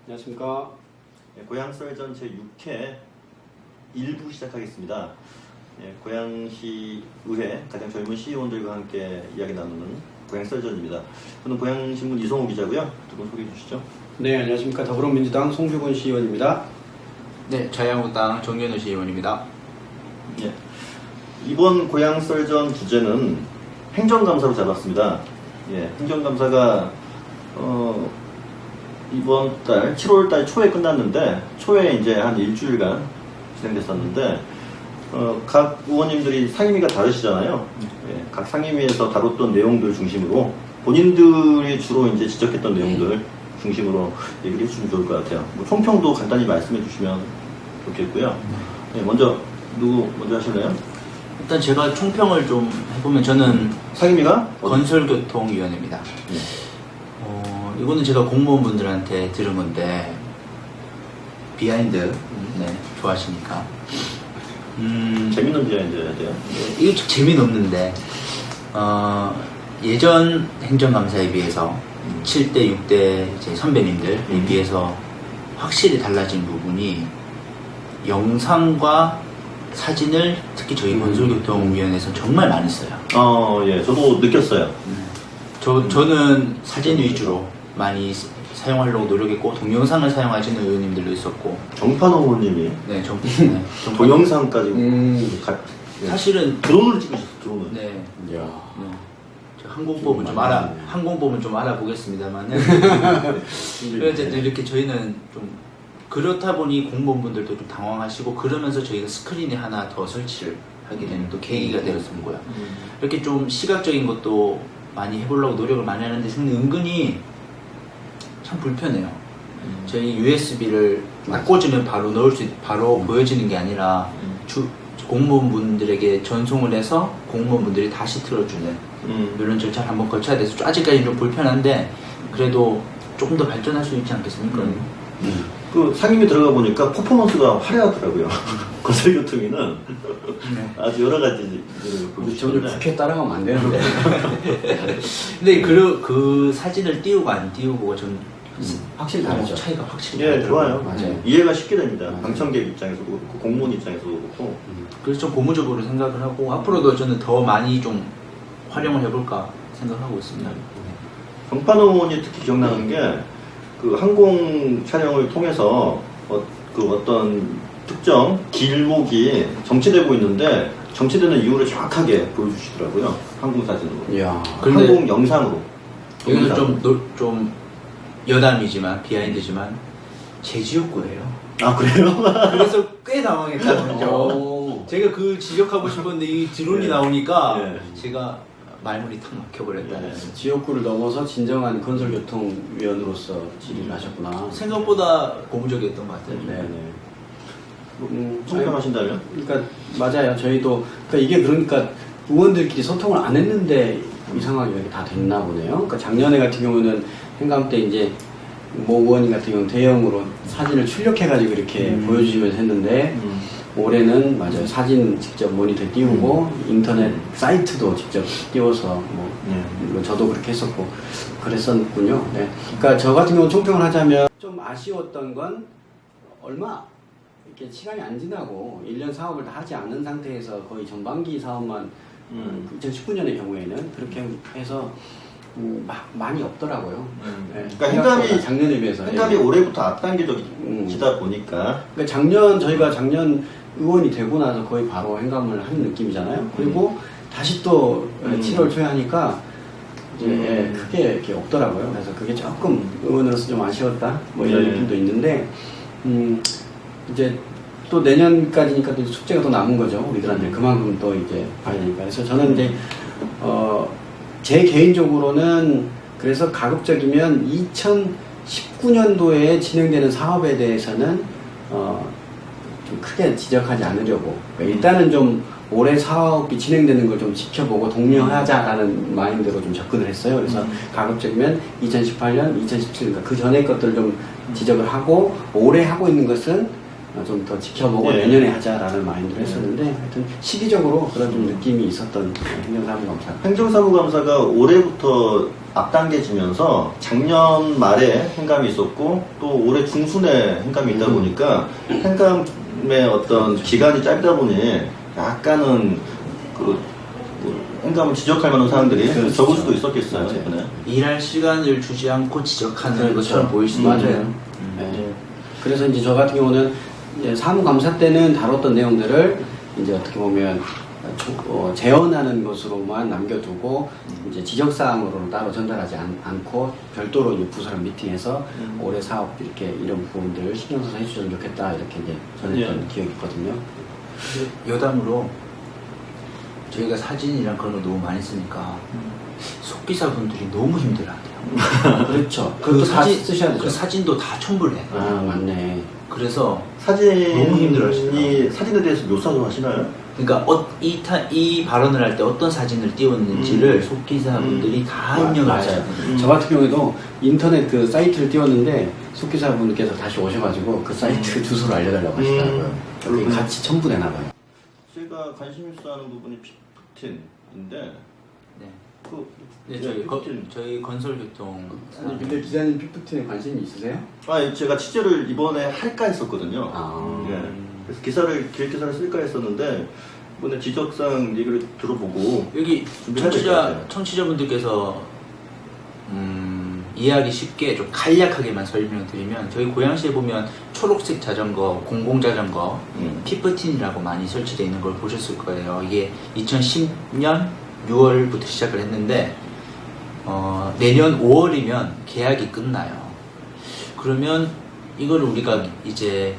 안녕하십니까. 고양썰전 제6회 1부 시작하겠습니다. 고양시 의회 가장 젊은 시의원들과 함께 이야기 나누는 고양썰전입니다. 저는 고양신문 이성호 기자고요. 두 분 소개해 주시죠. 네, 안녕하십니까. 더불어민주당 송규근 시의원입니다. 네, 자유한국당 정연우 시의원입니다. 예. 이번 고양썰전 주제는 행정감사로 잡았습니다. 행정감사가 이번 달 7월 달 초에 끝났는데 초에 이제 한 일주일간 진행됐었는데 각 의원님들이 상임위가 다르시잖아요. 각 상임위에서 다뤘던 내용들 중심으로 본인들이 주로 이제 지적했던 내용들 중심으로 얘기를 해주시면 좋을 것 같아요. 뭐 총평도 간단히 말씀해 주시면 좋겠고요. 먼저 누구 먼저 하실래요? 일단 제가 총평을 좀 해보면 저는 상임위가 건설교통위원회입니다. 이거는 제가 공무원분들한테 들은 건데 비하인드 좋아하시니까 재밌는 비하인드여야 돼요. 이게 좀 재미는 없는데 예전 행정감사에 비해서 7대, 6대 제 선배님들에 비해서 확실히 달라진 부분이 영상과 사진을 특히 저희 건설교통위원회에서 정말 많이 써요. 예, 저도 느꼈어요. 저는 사진 위주로 많이 사용하려고 노력했고 동영상을 사용하시는 의원님들도 있었고 정판호 의원님이 동영상까지 사실은 드론을 찍으셨어요. 드론을. 네. 이야. 저 항공법은 좀 알아보겠습니다만은 그래서 이렇게 저희는 좀 그렇다 보니 공무원분들도 좀 당황하시고 그러면서 저희가 스크린에 하나 더 설치를 하게 되는 또 계기가 되었던 거예요. 이렇게 좀 시각적인 것도 많이 해보려고 노력을 많이 하는데 은근히 참 불편해요. 저희 USB를 딱 꽂으면 바로 바로 보여지는 게 아니라 공무원분들에게 전송을 해서 공무원분들이 다시 틀어주는 이런 절차를 한번 거쳐야 돼서 아직까지는 좀 불편한데 그래도 조금 더 발전할 수 있지 않겠습니까? 그 상임위 들어가 보니까 퍼포먼스가 화려하더라고요. 건설교통위는 아주 여러 가지 저를 보여주시는데 국회 따라가면 안 되는데. 근데 그 사진을 띄우고 안 띄우고가 좀 확실히 다르죠. 차이가 확실히 예, 다르더라고요. 좋아요. 맞아요. 이해가 쉽게 됩니다. 맞아요. 방청객 입장에서도 그렇고 공무원 입장에서도 그렇고. 그래서 좀 고무적으로 생각을 하고 앞으로도 저는 더 많이 좀 활용을 해볼까 생각하고 있습니다. 정판호 의원이 특히 기억나는 게 그 항공 촬영을 통해서 그 어떤 특정 길목이 정체되고 있는데 정체되는 이유를 정확하게 보여주시더라고요. 항공 사진으로. 이야. 항공 영상으로. 이거는 좀 여담이지만 비하인드지만 제 지역구예요. 아, 그래요? 그래서 꽤 당황했거든요. 오. 제가 그 지적하고 싶었는데 이 드론이 나오니까 제가 말문이 탁 막혀버렸다는. 지역구를 넘어서 진정한 건설교통위원으로서 질의를 하셨구나. 생각보다 고무적이었던 것 같아요. 네네. 총평하신다면? 그러니까 맞아요. 저희도 그러니까 의원들끼리 소통을 안 했는데 이 상황이 이렇게 다 됐나 보네요. 그러니까 작년에 같은 경우는 행감 때 이제 모 의원님 같은 경우는 대형으로 사진을 출력해가지고 이렇게 보여주시면서 했는데 올해는 맞아요. 사진 직접 모니터에 띄우고 인터넷 사이트도 직접 띄워서 물론 저도 그렇게 했었고 그랬었군요. 네. 그러니까 저 같은 경우 총평을 하자면 좀 아쉬웠던 건 얼마 이렇게 시간이 안 지나고 1년 사업을 다 하지 않는 상태에서 거의 전반기 사업만 2019년의 경우에는 그렇게 해서 많이 없더라고요. 네. 그러니까 작년에 비해서 행감이 올해부터 앞당겨지다 보니까 그러니까 저희가 작년 의원이 되고 나서 거의 바로 행감을 하는 느낌이잖아요. 그리고 다시 또 7월 초에 하니까 이제 크게 이렇게 없더라고요. 그래서 그게 조금 의원으로서 좀 아쉬웠다 뭐 이런 느낌도 있는데 이제 또 내년까지니까 또 숙제가 더 남은 거죠. 우리들한테 그만큼 또 이제 봐야 되니까. 그래서 저는 이제 제 개인적으로는 그래서 가급적이면 2019년도에 진행되는 사업에 대해서는 좀 크게 지적하지 않으려고 그러니까 일단은 좀 올해 사업이 진행되는 걸 좀 지켜보고 독려하자라는 마인드로 좀 접근을 했어요. 그래서 가급적이면 2018년, 2017년 그 전에 것들 좀 지적을 하고 올해 하고 있는 것은 좀 더 지켜보고 예. 내년에 하자라는 마인드로 했었는데 하여튼 시기적으로 그런 좀 느낌이 있었던 행정사무감사. 행정사무감사가 올해부터 앞당겨지면서 작년 말에 행감이 있었고 또 올해 중순에 행감이 있다 보니까 행감의 어떤 기간이 짧다 보니 약간은 그 행감을 지적할 만한 사항들이 그렇죠. 적을 수도 있었겠어요. 맞아요. 이번에. 일할 시간을 주지 않고 지적하는 그렇죠. 것처럼 보일 수 맞아요. 있는 네. 그래서 이제 저 같은 경우는 이제 사무감사 때는 다뤘던 내용들을 이제 어떻게 보면 재현하는 것으로만 남겨두고 이제 지적사항으로는 따로 전달하지 않고 별도로 이제 부서랑 미팅해서 올해 사업 이렇게 이런 부분들을 신경 써서 해주셨으면 좋겠다 이렇게 이제 전했던 예. 기억이 있거든요. 여담으로 저희가 사진이랑 그런 거 너무 많이 쓰니까 속기사분들이 너무 힘들어하대요. 그렇죠. 그것도 다 쓰셔야 되죠. 그 사진도 다 첨부를 해. 아 맞네. 그래서 사진이 너무 힘들어하시더라고요. 사진에 대해서 묘사도 하시나요? 그러니까 이 발언을 할 때 어떤 사진을 띄웠는지를 속기사분들이 다 입력을 맞아요. 하셔요. 저 같은 경우에도 인터넷 그 사이트를 띄웠는데 속기사분께서 다시 오셔가지고 그 사이트 주소를 알려달라고 하시더라고요. 그게 같이 첨부되나봐요. 제가 관심 있어 하는 부분이 피프틴인데 네. 네, 저희 건설교통 근데 기자님 피프틴에 관심이 있으세요? 제가 취재를 이번에 할까 했었거든요. 아. 예. 그래서 기획 기사를 쓸까 했었는데 이번에 지적상 얘기를 들어보고 여기 준비해야 될것 같아요. 청취자분들께서 이해하기 쉽게 좀 간략하게만 설명드리면 저희 고양시에 보면 초록색 자전거, 공공자전거, 피프틴이라고 많이 설치되어 있는 걸 보셨을 거예요. 이게 2010년 6월부터 시작을 했는데 내년 5월이면 계약이 끝나요. 그러면 이걸 우리가 이제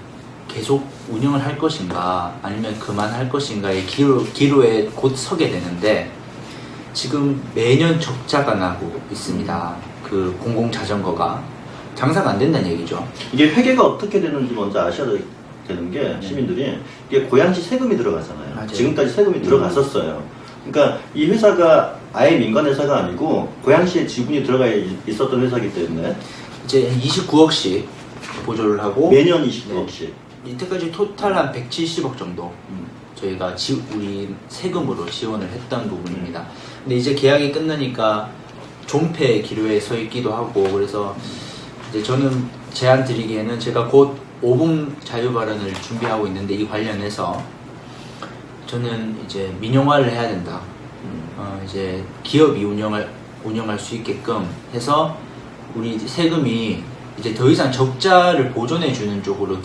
계속 운영을 할 것인가 아니면 그만할 것인가의 기로에 곧 서게 되는데 지금 매년 적자가 나고 있습니다. 그 공공자전거가 장사가 안 된다는 얘기죠. 이게 회계가 어떻게 되는지 먼저 아셔야 되는 게 시민들이 이게 고양시 세금이 들어가잖아요. 맞아요. 지금까지 세금이 들어갔었어요. 그러니까 이 회사가 아예 민간 회사가 아니고 고양시에 지분이 들어가 있었던 회사이기 때문에 이제 29억씩 보조를 하고 매년 29억씩. 이때까지 토탈 한 170억 정도 저희가 우리 세금으로 지원을 했던 부분입니다. 근데 이제 계약이 끝나니까 존폐 기로에 서 있기도 하고 그래서 이제 저는 제안 드리기에는 제가 곧 5분 자유 발언을 준비하고 있는데 이 관련해서 저는 이제 민영화를 해야 된다. 이제 기업이 운영할 수 있게끔 해서 우리 세금이 이제 더 이상 적자를 보존해 주는 쪽으로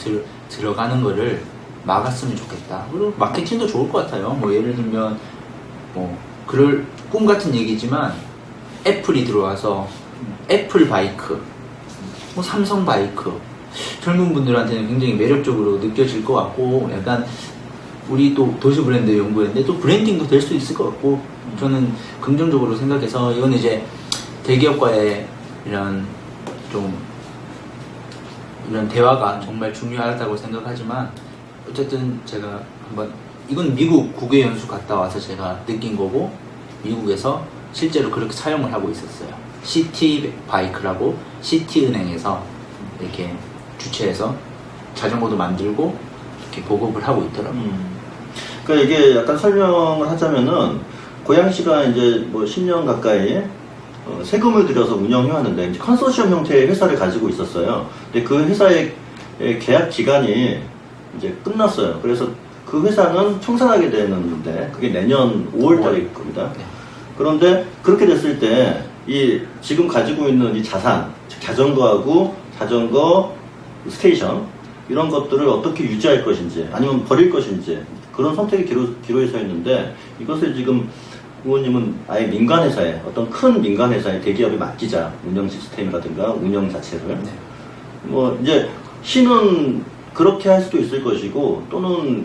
들어가는 거를 막았으면 좋겠다. 그리고 마케팅도 좋을 것 같아요. 뭐 예를 들면 뭐 그럴 꿈 같은 얘기지만 애플이 들어와서 애플 바이크, 뭐 삼성 바이크 젊은 분들한테는 굉장히 매력적으로 느껴질 것 같고 약간 우리 또 도시 브랜드 연구했는데 또 브랜딩도 될 수 있을 것 같고 저는 긍정적으로 생각해서 이건 이제 대기업과의 이런 대화가 정말 중요하다고 생각하지만 어쨌든 제가 한번 이건 미국 국외연수 갔다 와서 제가 느낀 거고 미국에서 실제로 그렇게 사용을 하고 있었어요. 시티 바이크라고 시티은행에서 이렇게 주최해서 자전거도 만들고 이렇게 보급을 하고 있더라고요. 그러니까 이게 약간 설명을 하자면은 고양시가 이제 뭐 10년 가까이 세금을 들여서 운영해왔는데 이제 컨소시엄 형태의 회사를 가지고 있었어요. 근데 그 회사의 계약 기간이 이제 끝났어요. 그래서 그 회사는 청산하게 되는데 그게 내년 5월달일 겁니다. 네. 그런데 그렇게 됐을 때 이 지금 가지고 있는 이 자산, 즉 자전거하고 자전거 스테이션 이런 것들을 어떻게 유지할 것인지 아니면 버릴 것인지 그런 선택의 기로에 서 있는데 이것을 지금 의원님은 아예 민간회사에 어떤 큰 민간회사에 대기업에 맡기자 운영 시스템이라든가 운영 자체를 네. 뭐 이제 시는 그렇게 할 수도 있을 것이고 또는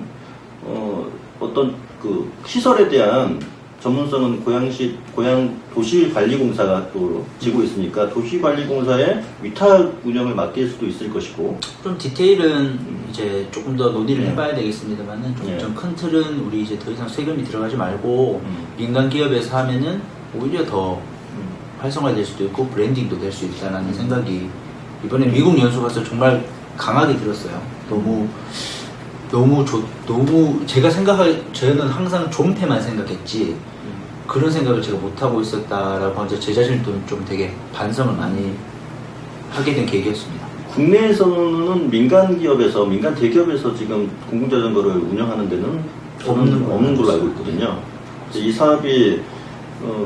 어떤 그 시설에 대한 전문성은 고양 도시관리공사가 또 지고 있으니까 도시관리공사에 위탁 운영을 맡길 수도 있을 것이고 좀 디테일은 이제 조금 더 논의를 해봐야 되겠습니다만은 네. 좀 큰 틀은 우리 이제 더 이상 세금이 들어가지 말고 민간 기업에서 하면은 오히려 더 활성화될 수도 있고 브랜딩도 될 수 있다는 생각이 이번에 미국 연수 가서 정말 강하게 들었어요. 너무 제가 저는 항상 존폐만 생각했지 그런 생각을 제가 못 하고 있었다라고 이제 제 자신도 좀 되게 반성을 많이 하게 된 계기였습니다. 국내에서는 민간 기업에서, 민간 대기업에서 지금 공공자전거를 운영하는 데는 없는 걸로 알고 있거든요. 이 사업이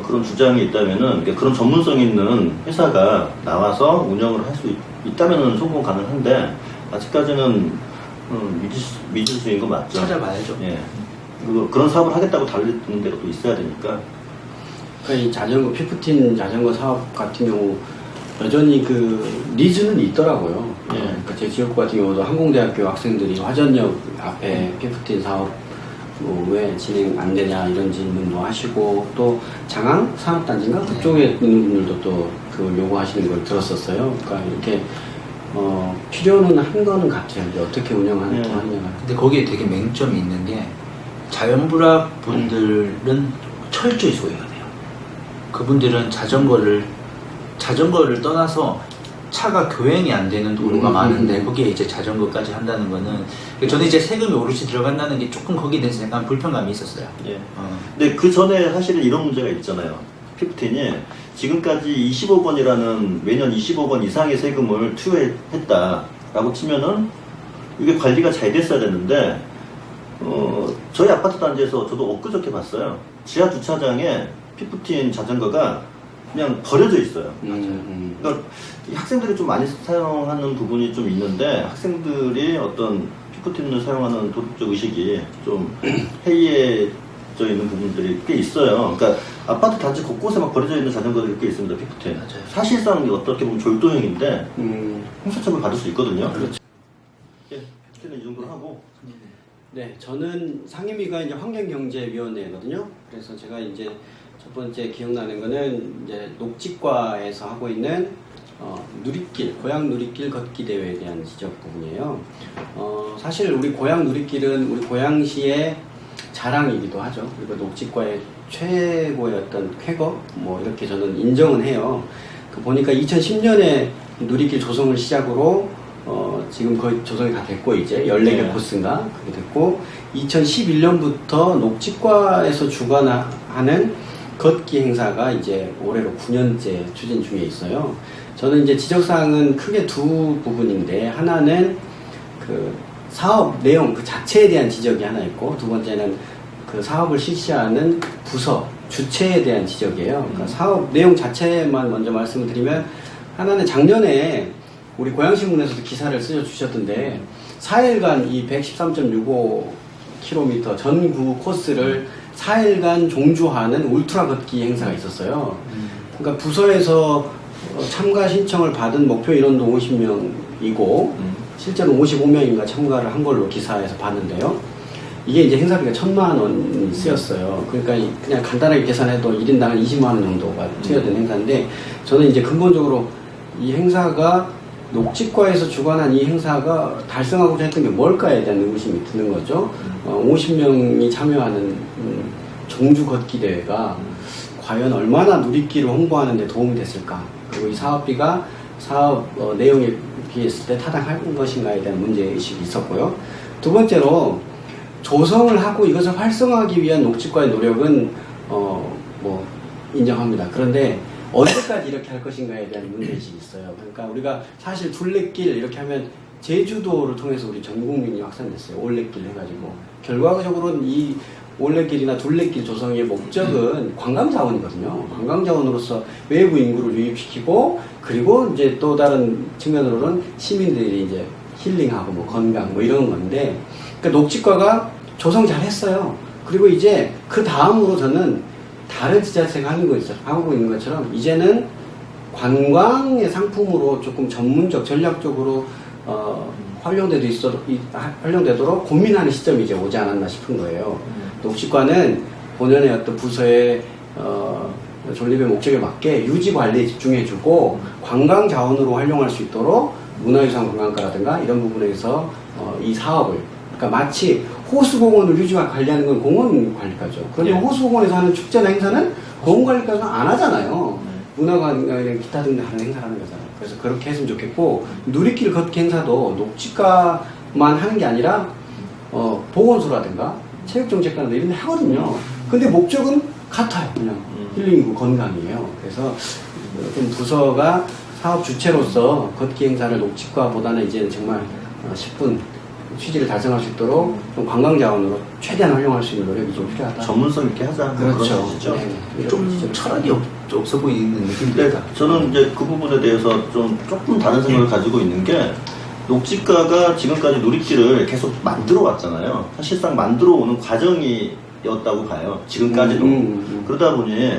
그런 주장이 있다면은, 그런 전문성 있는 회사가 나와서 운영을 할 수 있다면은 성공 가능한데, 아직까지는 미지수인 거 맞죠? 찾아봐야죠. 예. 그리고 그런 사업을 하겠다고 달리는 데가 또 있어야 되니까. 그러니까 이 자전거, 피프틴 자전거 사업 같은 경우, 여전히 그 니즈는 있더라고요. 예. 그러니까 제 지역구 같은 경우도 항공대학교 학생들이 화전역 앞에 피프틴 사업 왜 진행 안 되냐 이런 질문도 하시고, 또 장항 산업단지인가 그쪽에 있는 분들도 또 그 요구하시는 걸 들었었어요. 그러니까 이렇게 필요는 한 거는 같아요. 이제 어떻게 운영하느냐가. 근데 거기에 되게 맹점이 있는 게 자연불학 분들은 철저히 소외가 돼요. 그분들은 자전거를 떠나서 차가 교행이 안 되는 도로가 많은데 거기에 이제 자전거까지 한다는 거는, 저는 이제 세금이 오롯이 들어간다는 게 조금 거기에 대해서 약간 불편감이 있었어요. 예. 근데 그 전에 사실은 이런 문제가 있잖아요. 피프틴이 지금까지 25번이라는 매년 25번 이상의 세금을 투여했다라고 치면은 이게 관리가 잘 됐어야 되는데, 저희 아파트 단지에서 저도 엊그저께 봤어요. 지하 주차장에 피프틴 자전거가 그냥 버려져 있어요. 그러니까 학생들이 좀 많이 사용하는 부분이 좀 있는데, 학생들이 어떤 피프틴을 사용하는 도덕적 의식이 좀 해이해져 있는 부분들이 꽤 있어요. 그러니까 아파트 단지 곳곳에 막 버려져 있는 자전거들이 꽤 있습니다. 피프틴. 맞아요. 사실상 어떻게 보면 졸도형인데 형사처벌 받을 수 있거든요. 그렇죠. 예, 피프틴은 이 정도로 하고. 네, 저는 상임위가 이제 환경경제위원회거든요. 그래서 제가 이제 첫 번째 기억나는 거는 이제 녹지과에서 하고 있는 누리길, 고양 누리길 걷기 대회에 대한 지적 부분이에요. 사실 우리 고양 누리길은 우리 고양시의 자랑이기도 하죠. 그리고 녹지과의 최고의 어떤 쾌거, 뭐 이렇게 저는 인정은 해요. 그 보니까 2010년에 누리길 조성을 시작으로 지금 거의 조성이 다 됐고, 이제 14개 코스인가 그게 됐고, 2011년부터 녹지과에서 주관하는 걷기 행사가 이제 올해로 9년째 추진 중에 있어요. 저는 이제 지적사항은 크게 두 부분인데, 하나는 그 사업 내용 그 자체에 대한 지적이 하나 있고, 두 번째는 그 사업을 실시하는 부서, 주체에 대한 지적이에요. 그러니까 사업 내용 자체만 먼저 말씀을 드리면, 하나는 작년에 우리 고양신문에서도 기사를 쓰여주셨던데, 4일간 이 113.65km 전구 코스를 4일간 종주하는 울트라 걷기 행사가 있었어요. 그러니까 부서에서 참가 신청을 받은 목표 인원도 50명이고, 실제로 55명인가 참가를 한 걸로 기사에서 봤는데요. 이게 이제 행사비가 1,000만 원이 쓰였어요. 그러니까 그냥 간단하게 계산해도 1인당 한 20만 원 정도가 투여된 행사인데, 저는 이제 근본적으로 이 행사가 녹지과에서 주관한 이 행사가 달성하고자 했던 게 뭘까에 대한 의구심이 드는 거죠. 50명이 참여하는 종주 걷기 대회가 과연 얼마나 누리길을 홍보하는 데 도움이 됐을까, 그리고 이 사업비가 사업 내용에 비했을 때 타당할 것인가에 대한 문제의식이 있었고요. 두 번째로, 조성을 하고 이것을 활성화하기 위한 녹지과의 노력은 뭐 인정합니다. 그런데 언제까지 이렇게 할 것인가에 대한 문제의식이 있어요. 그러니까 우리가 사실 둘레길 이렇게 하면 제주도를 통해서 우리 전 국민이 확산됐어요. 올레길 해가지고. 결과적으로는 이 올레길이나 둘레길 조성의 목적은 관광자원이거든요. 관광자원으로서 외부 인구를 유입시키고, 그리고 이제 또 다른 측면으로는 시민들이 이제 힐링하고 뭐 건강 뭐 이런 건데, 그러니까 녹지과가 조성 잘 했어요. 그리고 이제 그 다음으로 저는 다른 지자체가 하고 있는 것처럼 이제는 관광의 상품으로 조금 전문적, 전략적으로 활용되도록 고민하는 시점이 이제 오지 않았나 싶은 거예요. 녹지과는 본연의 어떤 부서의 존립의 목적에 맞게 유지 관리에 집중해주고, 관광 자원으로 활용할 수 있도록 문화유산 관광과라든가 이런 부분에서 이 사업을, 그러니까 마치 호수공원을 유지와 관리하는 건 공원관리과죠. 그런데 예. 호수공원에서 하는 축제나 행사는 공원관리과가 안 하잖아요. 문화관이랑 기타 등등 하는 행사라는 거잖아요. 그래서 그렇게 했으면 좋겠고, 누리길 걷기 행사도 녹지과만 하는 게 아니라 보건소라든가 체육정책관도 이런 데 하거든요. 근데 목적은 같아요. 그냥 힐링이고 건강이에요. 그래서 좀 부서가 사업 주체로서 걷기 행사를 녹지과보다는 이제는 정말 10분 취지를 달성할 수 있도록 좀 관광 자원으로 최대한 활용할 수 있는 노력이 좀 필요하다. 전문성 있게 하자. 그렇죠. 그런 네. 좀 철학이 없어 보이는 느낌이 네, 듭니다. 저는 이제 그 부분에 대해서 조금 다른 생각을 가지고 있는 게 녹지과가 지금까지 누리길을 계속 만들어 왔잖아요. 사실상 만들어 오는 과정이었다고 봐요. 지금까지도. 그러다 보니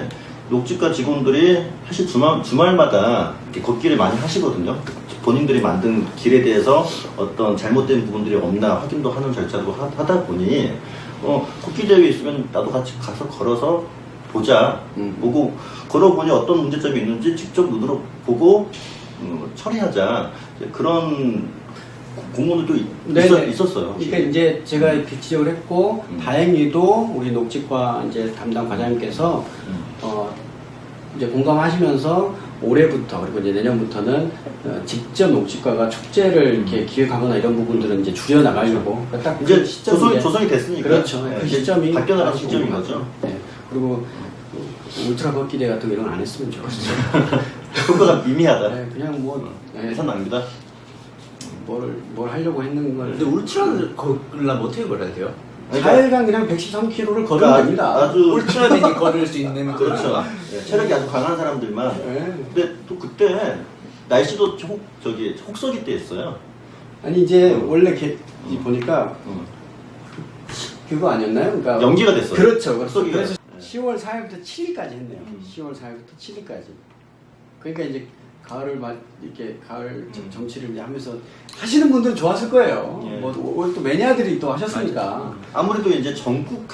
녹지과 직원들이 사실 주말마다 이렇게 걷기를 많이 하시거든요. 본인들이 만든 길에 대해서 어떤 잘못된 부분들이 없나 확인도 하는 절차로 하다 보니 걷기 대회 있으면 나도 같이 가서 걸어서 보자. 보고 걸어보니 어떤 문제점이 있는지 직접 눈으로 보고 처리하자. 그런 공문도 있었어요. 그러니까 이제 제가 지적을 했고 다행히도 우리 녹지과 이제 담당 과장님께서 이제 공감하시면서 올해부터 그리고 이제 내년부터는 직접 녹지과가 축제를 이렇게 기획하거나 이런 부분들은 이제 줄여 나가려고 딱 이제 그 시점이 조성이 됐으니까. 그렇죠. 네, 그 시점이 바뀌어나가는 시점인 거죠. 네. 그리고 울트라 걷기 대회 같은 거 이런 거 안 했으면 좋겠어요. 효과가 미미하다. 네, 그냥 뭐 예산 낭비다. 뭘 하려고 했는 걸. 근데 울트라를 걸으려면 어떻게 걸어야 돼요? 4일간 그냥 113km를 걸으면 그러니까 됩니다. 아주 울트라맨이 걸을 수 있는 그렇죠. 네, 체력이 아주 강한 사람들만. 네. 근데 또 그때 날씨도 혹서기 때였어요. 아니 이제 원래 보니까 음. 그거 아니었나요? 그러니까 연기가 됐어요. 그렇죠. 혹서기가. 그래서 10월 4일부터 7일까지 했네요. 10월 4일부터 7일까지. 그러니까 이제 가을을 이렇게 가을 정치를 이제 하면서 하시는 분들은 좋았을 거예요. 예. 또 매니아들이 또 하셨으니까. 아무래도 이제 전국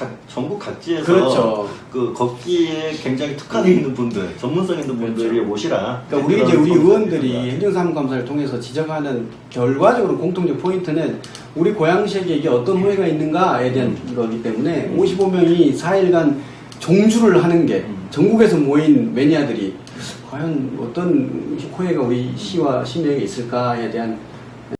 각지에서 그렇죠. 그 걷기에 굉장히 특화되어 있는 분들, 전문성 있는 분들이 그렇죠. 모시라. 그러니까 우리 의원들이 행정사무감사를 통해서 지적하는 결과적으로 공통적 포인트는 우리 고양시에게 이게 어떤 호혜가 있는가에 대한 거기 때문에 55명이 4일간 종주를 하는 게 전국에서 모인 매니아들이 과연 어떤 호혜가 우리 시와 시민에게 있을까에 대한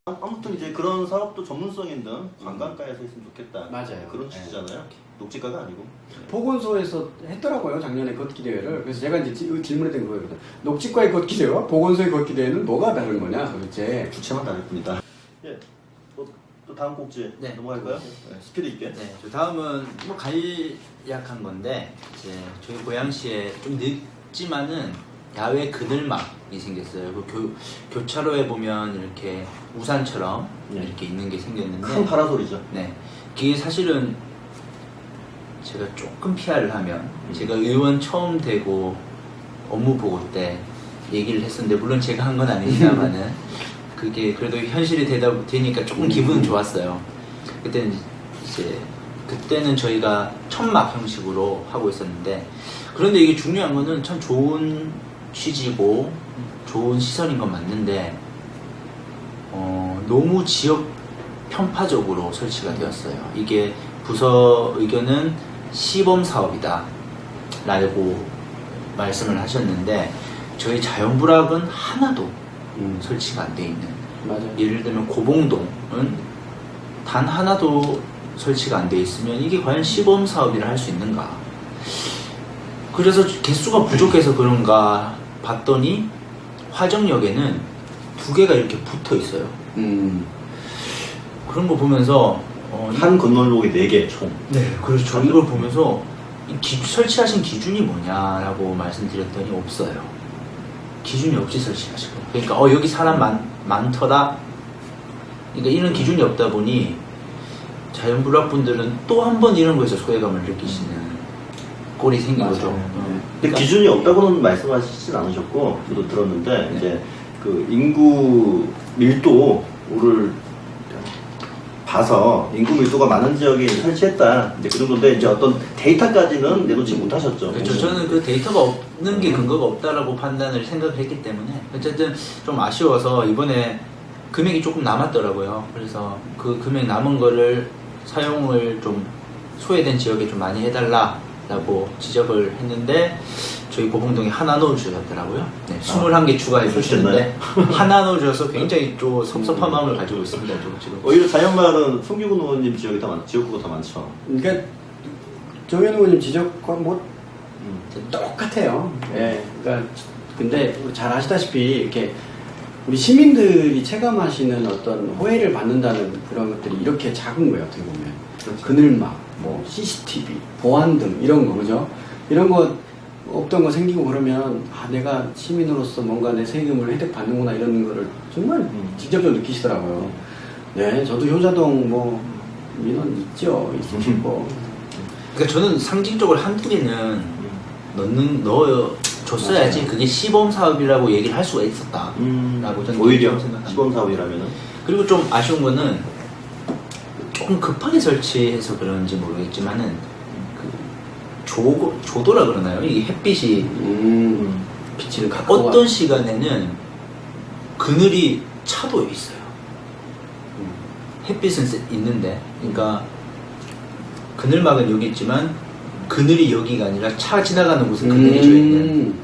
아무튼 이제 그런 사업도 전문성 있는 관광가에서 했으면 좋겠다. 맞아요. 그런 취지잖아요. 녹지가가 아니고. 보건소에서 했더라고요, 작년에 걷기 대회를. 그래서 제가 이제 질문했던 거거든요. 녹지과의 걷기 대회와 보건소의 걷기 대회는 뭐가 다른 거냐 도대체. 주체만 다를 뿐이다. 예. 또 다음 꼭지 네. 넘어갈까요? 네, 스피드 있게. 네, 저 다음은 뭐 간략한 건데 이제 저희 고양시에 좀 늦지만은 야외 그늘막이 생겼어요. 그 교차로에 보면 이렇게 우산처럼 네. 이렇게 있는 게 생겼는데 큰 파라솔이죠. 네, 그게 사실은 제가 조금 PR을 하면 제가 의원 처음 되고 업무 보고 때 얘기를 했었는데 물론 제가 한 건 아닙니다만은 그게 그래도 현실이 되니까 조금 기분은 좋았어요. 그때는 저희가 천막 형식으로 하고 있었는데 그런데 이게 중요한 거는 참 좋은 취지고 좋은 시설인 건 맞는데 너무 지역 편파적으로 설치가 되었어요. 이게 부서 의견은 시범 사업이다 라고 말씀을 하셨는데 저희 자연불악은 하나도 설치가 안 돼 있는, 맞아요. 예를 들면 고봉동은 단 하나도 설치가 안 돼 있으면 이게 과연 시범 사업이라 할 수 있는가. 그래서 개수가 부족해서 그런가 봤더니 화정역에는 2개가 이렇게 붙어 있어요. 그런 거 보면서 한 건널목에 4개 총. 네, 그렇죠. 이걸 보면서 설치하신 기준이 뭐냐라고 말씀드렸더니 없어요. 기준이 없이 설치하시고. 그러니까 여기 사람 많더라. 그러니까 이런 기준이 없다 보니 자연불악분들은 또 한 번 이런 거에서 소외감을 느끼시는 꼴이 생긴 맞아요. 거죠. 근데 그러니까 기준이 없다고는 말씀하시진 않으셨고 저도 들었는데 네. 이제 그 인구 밀도를 봐서 인구 밀도가 많은 지역에 설치했다 이제 그 정도인데 이제 어떤 데이터까지는 내놓지 못하셨죠. 그렇죠. 저는 그 데이터가 없는 게 근거가 없다라고 판단을 생각했기 때문에 어쨌든 좀 아쉬워서 이번에 금액이 조금 남았더라고요. 그래서 그 금액 남은 거를 사용을 좀 소외된 지역에 좀 많이 해달라라고 지적을 했는데 저희 고봉동에 하나 넣어주셨더라고요. 네, 21개 추가해 주시는데 하나 넣어주셔서 굉장히 좀 섭섭한 마음을 가지고 있습니다. 지금. 오히려 자연마을은 송기군 의원님 지역구가 더 많죠. 그러니까 정현 의원님 지적과 뭐 똑같아요. 예. 그러니까 근데 우리 잘 아시다시피 이렇게 우리 시민들이 체감하시는 어떤 호혜를 받는다는 그런 것들이 이렇게 작은 거예요. 어떻게 보면 그렇죠. 그늘막, 뭐 CCTV, 보안등 이런 거 그죠? 이런 거 없던 거 생기고 그러면 아 내가 시민으로서 뭔가 내 세금을 혜택 받는구나 이런 거를 정말 직접적으로 느끼시더라고요. 네, 저도 효자동 뭐 민원 있죠, 있으시고. 그러니까 저는 상징적으로 한두 개는 넣어줬어야지 그게 시범 사업이라고 얘기를 할 수가 있었다라고 저는 오히려 생각합니다. 시범 사업이라면은. 그리고 좀 아쉬운 거는 조금 급하게 설치해서 그런지 모르겠지만은 그 조도라 그러나요? 이게 햇빛이 빛을 갖고 어떤 시간에는 그늘이 차도에 있어요. 햇빛은 있는데, 그러니까 그늘막은 여기 있지만 그늘이 여기가 아니라 차 지나가는 곳은 그늘이 져 있는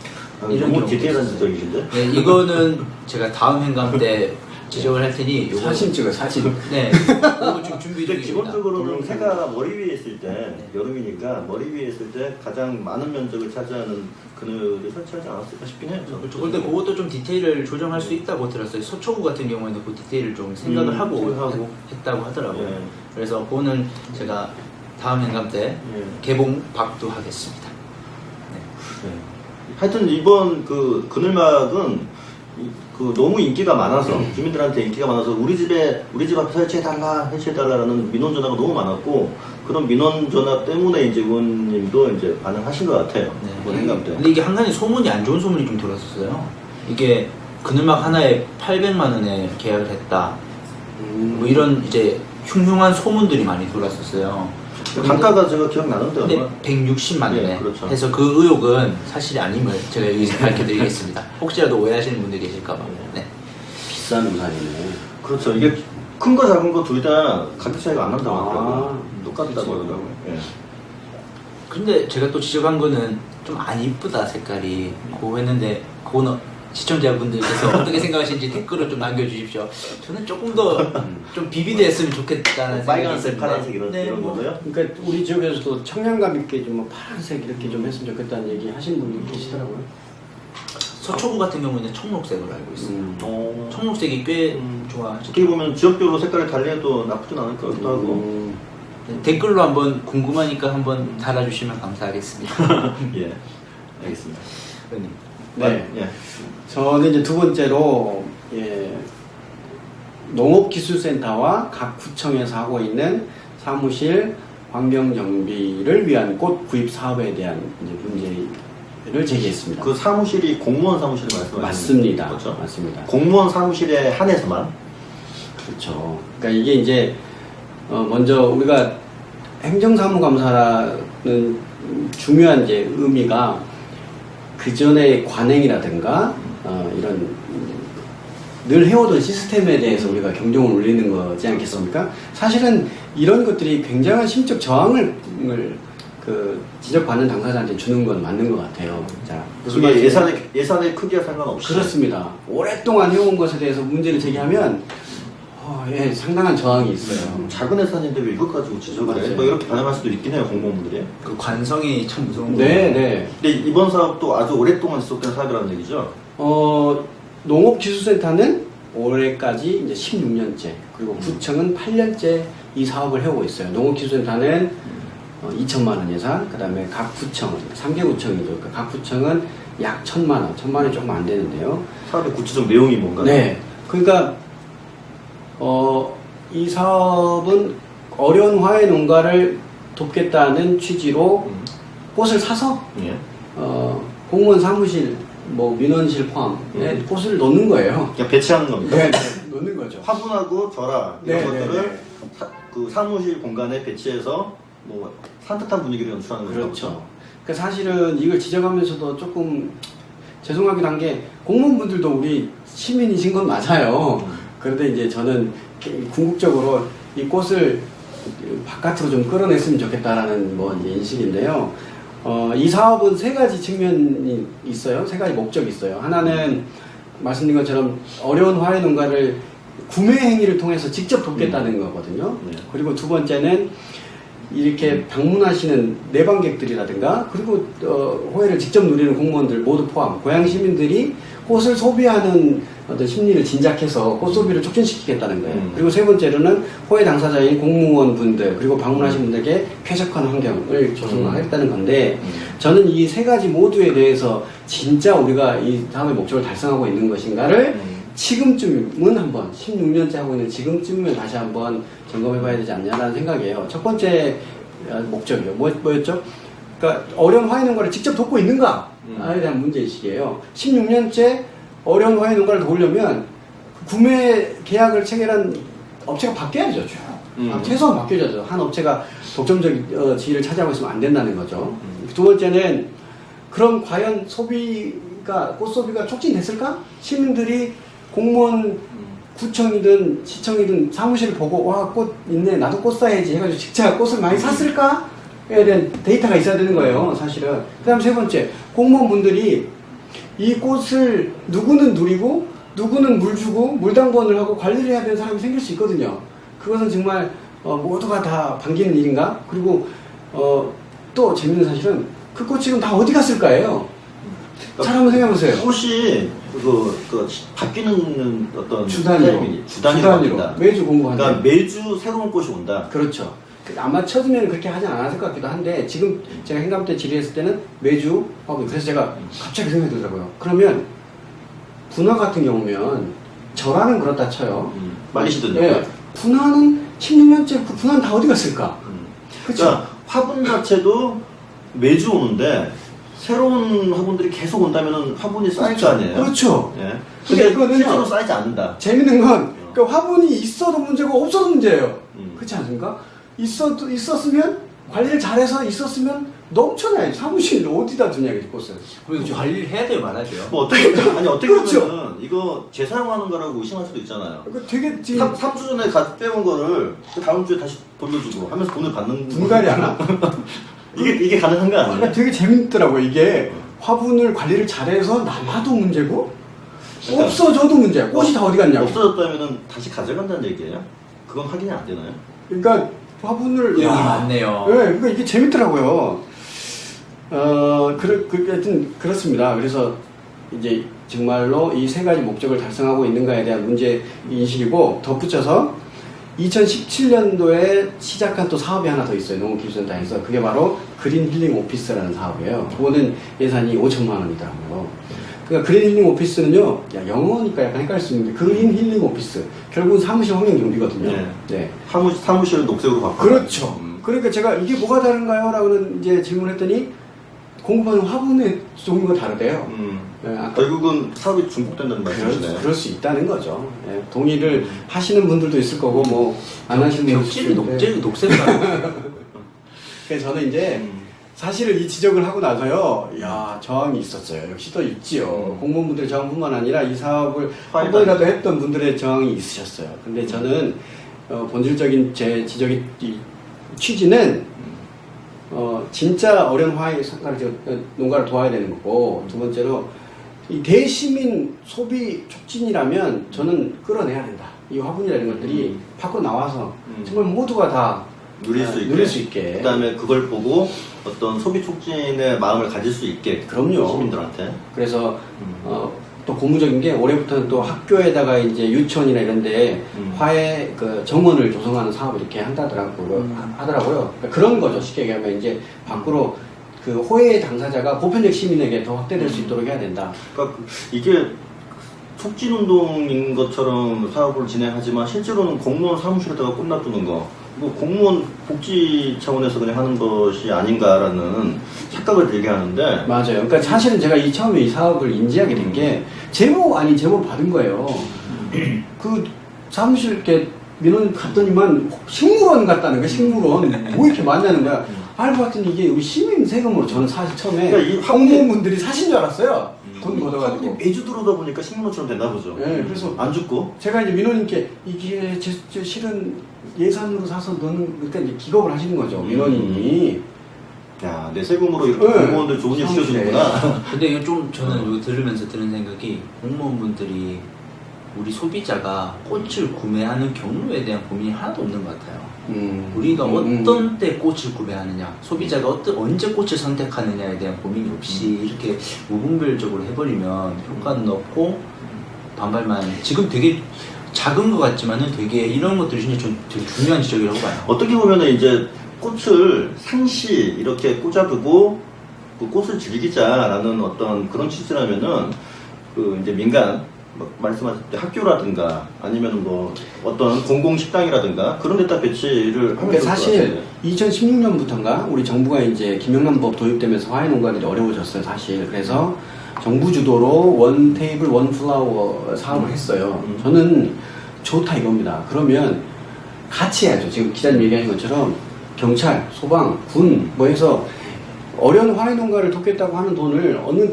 이런 너무 경우도 디테일한 있어요. 지적이신데? 네, 이거는 제가 다음 행감 때 지적을 할 테니 요거 사진 찍어 사진. 네, 이거 지금 준비 근데 중입니다. 기본적으로는 해가 머리 위에 있을 때, 여름이니까 머리 위에 있을 때 가장 많은 면적을 차지하는 그늘을 설치하지 않았을까 싶긴 해요. 저는. 그렇죠. 근데 그것도 좀 디테일을 조정할 수 있다고 들었어요. 서초구 같은 경우에는 그 디테일을 좀 생각을 하고 생각하고. 했다고 하더라고요. 예. 그래서 그거는 제가 다음 행감 때 예. 개봉 박두하겠습니다. 네. 하여튼 이번 그 그늘막은 그 너무 인기가 많아서 주민들한테 인기가 많아서 우리 집 앞에 설치해달라라는 민원 전화가 너무 많았고 그런 민원 전화 때문에 이제 의원님도 이제 반응하신 것 같아요. 이번 행감 때. 근데 이게 한 가지 소문이 안 좋은 소문이 좀 돌았었어요. 이게 그늘막 하나에 800만 원에 계약을 했다. 뭐 이런 이제 흉흉한 소문들이 많이 돌았었어요. 단가가 제가 기억나는데 근데 얼마? 160만 원에 네, 그렇죠. 해서 그 의혹은 사실이 아님을 제가 여기서 밝혀드리겠습니다. 혹시라도 오해하시는 분들이 계실까봐. 네. 비싼 우산이네. 그렇죠. 이게 큰 거 작은 거 둘 다 가격 차이가 안 난다고 하더라고요. 아, 똑같다고 그렇죠. 하더라고요. 예. 근데 제가 또 지적한 거는 좀 안 이쁘다 색깔이 그거 했는데 그거는 시청자분들께서 어떻게 생각하시는지 댓글을 좀 남겨주십시오. 저는 조금 더 좀 비비드했으면 좋겠다는 생각이 빨간색, 있습니다. 파란색 이런 네, 이런 뭐. 거요? 그러니까 우리 지역에서도 청량감 있게 좀 뭐 파란색 이렇게 좀 했으면 좋겠다는 얘기 하시는 분들이 계시더라고요. 서초구 같은 경우는 청록색으로 알고 있어요. 어. 청록색이 꽤 어떻게 좋아하시죠. 보면 지역별로 색깔을 달리해도 나쁘진 않을 것 같기도 하고. 네, 댓글로 한번 궁금하니까 한번 달아주시면 감사하겠습니다. 예. 알겠습니다. 의원님. 네. 예. 저는 이제 두 번째로 농업기술센터와 각 구청에서 하고 있는 사무실 환경 정비를 위한 꽃 구입 사업에 대한 이제 문제를 제기했습니다. 그 사무실이 공무원 사무실 말씀하시는 맞습니다. 거죠? 맞습니다. 공무원 사무실에 한해서만. 그렇죠. 그러니까 이게 이제 먼저 우리가 행정사무감사라는 중요한 이제 의미가 그 전에 관행이라든가 이런 늘 해오던 시스템에 대해서 우리가 경종을 울리는 거지 않겠습니까? 사실은 이런 것들이 굉장한 심적 저항을 지적받는 당사자한테 주는 건 맞는 것 같아요. 자, 무슨 그게 말씀이냐면 예산의 크기와 상관없이. 그렇습니다. 오랫동안 해온 것에 대해서 문제를 제기하면 상당한 저항이 있어요. 작은 예산인데 왜 이것 가지고 지적을 해? 맞아요. 뭐 이렇게 반응할 수도 있긴 해요, 공무원분들이. 그 관성이 참 무서운 네, 거예요. 네. 근데 이번 사업도 아주 오랫동안 지속된 사업이라는 얘기죠? 농업기술센터는 올해까지 이제 16년째, 그리고 구청은 8년째 이 사업을 해오고 있어요. 농업기술센터는 2천만 원 예산, 그 다음에 각 구청, 3개 구청이죠. 그러니까 각 구청은 약 1,000만 원, 1,000만 원이 조금 안 되는데요. 사업의 구체적 내용이 뭔가요? 네. 그러니까, 이 사업은 어려운 화훼 농가를 돕겠다는 취지로 꽃을 사서, 예. 공무원 사무실, 민원실 포함에 꽃을 넣는 거예요. 그냥 배치하는 겁니다. 네, 넣는 거죠. 화분하고 절하 이런 네, 것들을 네, 네. 그 사무실 공간에 배치해서 뭐 산뜻한 분위기를 연출하는 거죠. 그렇죠. 그러니까 사실은 이걸 지적하면서도 조금 죄송하긴 한 게 공무원분들도 우리 시민이신 건 맞아요. 그런데 이제 저는 궁극적으로 이 꽃을 바깥으로 좀 끌어냈으면 좋겠다라는 이제 인식인데요. 이 사업은 세 가지 측면이 있어요. 세 가지 목적이 있어요. 하나는 말씀드린 것처럼 어려운 화훼 농가를 구매 행위를 통해서 직접 돕겠다는 거거든요. 네. 그리고 두 번째는 이렇게 방문하시는 내방객들이라든가 그리고 호혜를 직접 누리는 공무원들 모두 포함 고향 시민들이 꽃을 소비하는 어떤 심리를 진작해서 꽃 소비를 촉진시키겠다는 거예요. 그리고 세 번째로는 호혜 당사자인 공무원분들 그리고 방문하신 분들에게 쾌적한 환경을 조성하겠다는 건데 저는 이 세 가지 모두에 대해서 진짜 우리가 이 사업의 목적을 달성하고 있는 것인가를 지금쯤은 한번 16년째 하고 있는 지금쯤은 다시 한번 점검해봐야 되지 않냐라는 생각이에요. 첫 번째 목적이요. 뭐였죠? 그러니까 어려운 화훼 농가를 직접 돕고 있는가에 대한 문제의식이에요. 16년째 어려운 화훼 농가를 도우려면 구매 계약을 체결한 업체가 바뀌어야죠. 최소한 바뀌어야죠. 한 업체가 독점적 지위를 차지하고 있으면 안 된다는 거죠. 두 번째는 그럼 과연 꽃 소비가 촉진됐을까? 시민들이 공무원 구청이든 시청이든 사무실을 보고 와, 꽃 있네, 나도 꽃 사야지 해가지고 진짜 꽃을 많이 샀을까에 대한 데이터가 있어야 되는 거예요, 사실은. 그 다음 세 번째, 공무원분들이 이 꽃을 누구는 누리고 누구는 물 주고 물당번을 하고 관리를 해야 되는 사람이 생길 수 있거든요. 그것은 정말 모두가 다 반기는 일인가? 그리고 또 재밌는 사실은 그 꽃 지금 다 어디 갔을까예요? 잘 한번 생각해보세요. 꽃이 바뀌는 어떤 주단위로 바뀐다. 매주 공부한다. 그러니까 매주 새로운 꽃이 온다. 그렇죠. 아마 처음에는 그렇게 하지 않았을 것 같기도 한데 지금 제가 행감 때 질의했을 때는 매주 하고 그래서 제가 갑자기 생각이 들더라고요. 그러면 분화 같은 경우면 절하는 그렇다 쳐요. 많이 시던데. 네. 분화는 16년째 그 분화는 다 어디 갔을까? 그렇죠. 그러니까 화분 자체도 매주 오는데 새로운 화분들이 계속 온다면 화분이 쌓일 거 아니에요? 그렇죠. 예. 근데 근데 이거는요, 실제로 쌓이지 않는다. 재밌는 건 그 화분이 있어도 문제고 없어도 문제예요. 그렇지 않습니까? 있었으면 관리를 잘해서 있었으면 넘쳐나요. 사무실 어디다 두냐 이 꽃을. 그리고 관리를 해야 돼요, 말아야 돼요. 뭐 어떻게 그렇죠. 보면은 이거 재사용하는 거라고 의심할 수도 있잖아요. 그 되게 지금 3주 전에 빼온 거를 그 다음 주에 다시 돌려주고 하면서 돈을 받는 분갈이 하나? 이게 가능한 거 아니에요? 그러니까 되게 재밌더라고요. 이게 화분을 관리를 잘해서 남아도 문제고 그러니까 없어져도 문제야. 꽃이 다 어디 갔냐고. 없어졌다면 다시 가져간다는 얘기예요? 그건 확인이 안 되나요? 그러니까 화분을 내용이 많네요. 네, 그러니까 이게 재밌더라고요. 하여튼 그렇습니다. 그래서 이제 정말로 이 세 가지 목적을 달성하고 있는가에 대한 문제 인식이고 덧붙여서 2017년도에 시작한 또 사업이 하나 더 있어요. 농업기술센터에서. 그게 바로 그린 힐링 오피스라는 사업이에요. 그거는 예산이 5천만 원이더라고요. 그러니까 그린 힐링 오피스는요, 영어니까 약간 헷갈릴 수 있는데 그린 힐링 오피스. 결국은 사무실 환경 정비거든요. 네. 네. 사무실을 녹색으로 바꿔. 그렇죠. 그러니까 제가 이게 뭐가 다른가요? 라고는 이제 질문을 했더니 공급하는 화분의 종류가 다르대요. 네, 아까 결국은 사업이 중복된다는 말씀이시네요. 그럴 수 있다는 거죠. 네, 동의를 하시는 분들도 있을 거고 뭐 안 하시는 분들도 있을 벽지를 텐데. 녹색으로. 그래서 저는 이제 사실은 이 지적을 하고 나서요, 야, 저항이 있었어요. 역시 또 있지요. 공무원분들의 저항뿐만 아니라 이 사업을 한 번이라도 했던 분들의 저항이 있으셨어요. 근데 저는 본질적인 제 지적의 취지는 진짜 어려운 화훼 농가를 도와야 되는 거고, 두 번째로 이 대시민 소비 촉진이라면 저는 끌어내야 된다. 이 화분이라는 것들이 밖으로 나와서 정말 모두가 다 누릴 수 있게. 그 그다음에 그걸 보고 어떤 소비 촉진의 마음을 가질 수 있게. 그럼요. 시민들한테. 그래서 또 고무적인 게 올해부터는 또 학교에다가 이제 유치원이나 이런데 화훼 그 정원을 조성하는 사업을 이렇게 하더라고요. 그러니까 그런 거죠. 쉽게 얘기하면 이제 밖으로 그 호혜 당사자가 보편적 시민에게 더 확대될 수 있도록 해야 된다. 그러니까 이게 촉진 운동인 것처럼 사업을 진행하지만 실제로는 공무원 사무실에다가 꽃 놔두는 거, 뭐 공무원 복지 차원에서 그냥 하는 것이 아닌가라는 착각을 들게 하는데. 맞아요. 그러니까 사실은 제가 처음에 이 사업을 인지하게 된 게 제보 아닌 제보 받은 거예요. 그 사무실 이렇게 민원 갔더니만 식물원 갔다는 거야. 식물원 뭐 이렇게 많냐는 거야. 알고 봤더니 이게 우리 시민 세금으로 저는 사실 처음에 그러니까 이 공무원분들이 사신 줄 알았어요. 돈 걷어가지고. 매주 들어오다 보니까 식물원처럼 됐나 보죠. 네, 그래서 안 죽고. 제가 이제 민원인께 이게 실은 예산으로 사서 넣는, 그러니까 이제 기겁을 하시는 거죠. 민원인이. 야, 내 세금으로 이렇게 네. 공무원들 좋은 일 시켜주는구나. 근데 이거 좀 저는 이거 들으면서 드는 생각이 공무원분들이 우리 소비자가 꽃을 구매하는 경로에 대한 고민이 하나도 없는 것 같아요. 우리가 어떤 때 꽃을 구매하느냐, 소비자가 언제 꽃을 선택하느냐에 대한 고민이 없이 이렇게 무분별적으로 해버리면 효과는 없고 반발만. 지금 되게 작은 것 같지만은 되게 이런 것들이 진짜 좀 되게 중요한 지적이라고 봐요. 어떻게 보면은 이제 꽃을 상시 이렇게 꽂아두고 그 꽃을 즐기자라는 어떤 그런 취지라면은 그 이제 민간 뭐 말씀하실 때 학교라든가 아니면 뭐 어떤 공공식당이라든가 그런 데다 배치를 하면 그러니까 사실 2016년부터인가 우리 정부가 이제 김영란법 도입되면서 화훼농가들이 어려워졌어요, 사실. 그래서 정부 주도로 원 테이블 원 플라워 사업을 했어요. 저는 좋다 이겁니다. 그러면 같이 해야죠. 지금 기자님 얘기하신 것처럼 경찰, 소방, 군 뭐 해서 어려운 화훼농가를 돕겠다고 하는 돈을 어느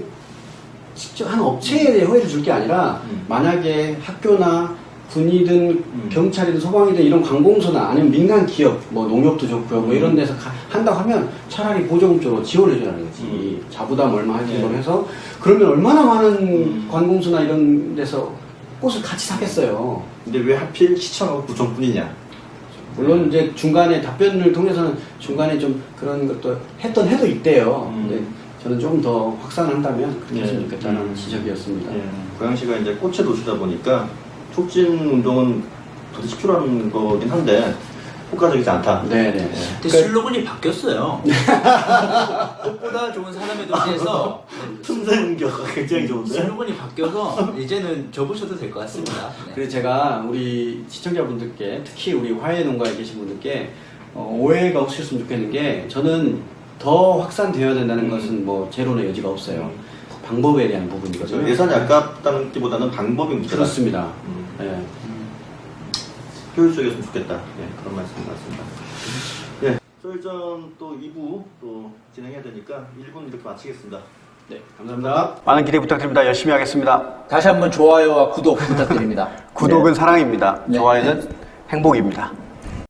직접 한 업체에 허위를 줄 게 아니라 만약에 학교나 군이든 경찰이든 소방이든 이런 관공서나 아니면 민간 기업 뭐 농협도 좋고요 뭐 이런 데서 한다고 하면 차라리 보조금적으로 지원해 줘라는 거지. 자부담 얼마 할 정도로 해서 그러면 얼마나 많은 관공서나 이런 데서 꽃을 같이 사겠어요. 근데 왜 하필 시청하고 구청뿐이냐? 물론 이제 중간에 답변을 통해서는 중간에 좀 그런 것도 했던 해도 있대요. 근데 저는 조금 더 확산을 한다면 그렇게 했으면 좋겠다는 지적이었습니다. 고양시가 이제 꽃의 도시다 보니까 촉진 운동은 도대체 필요한 거긴 한데 효과적이지 않다. 네네. 근데 슬로건이 바뀌었어요. 꽃보다 좋은 사람의 도시에서 틈새 공격가 굉장히 좋은데. 슬로건이 바뀌어서 이제는 접으셔도 될 것 같습니다. 네. 그래서 제가 우리 시청자분들께 특히 우리 화훼농가에 계신 분들께 오해가 없으셨으면 좋겠는 게 저는 더 확산되어야 된다는 것은 뭐 제로의 여지가 없어요. 방법에 대한 부분이거든요. 예산이 아깝다는 게보다는 방법이 문제다. 그렇습니다. 네. 효율적이었으면 좋겠다. 네, 그런 말씀 같습니다. 네, 썰전 또 2부 또 진행해야 되니까 1부는 이렇게 마치겠습니다. 네, 감사합니다. 많은 기대 부탁드립니다. 열심히 하겠습니다. 다시 한번 좋아요와 구독 부탁드립니다. 구독은 사랑입니다. 네. 좋아요는 행복입니다.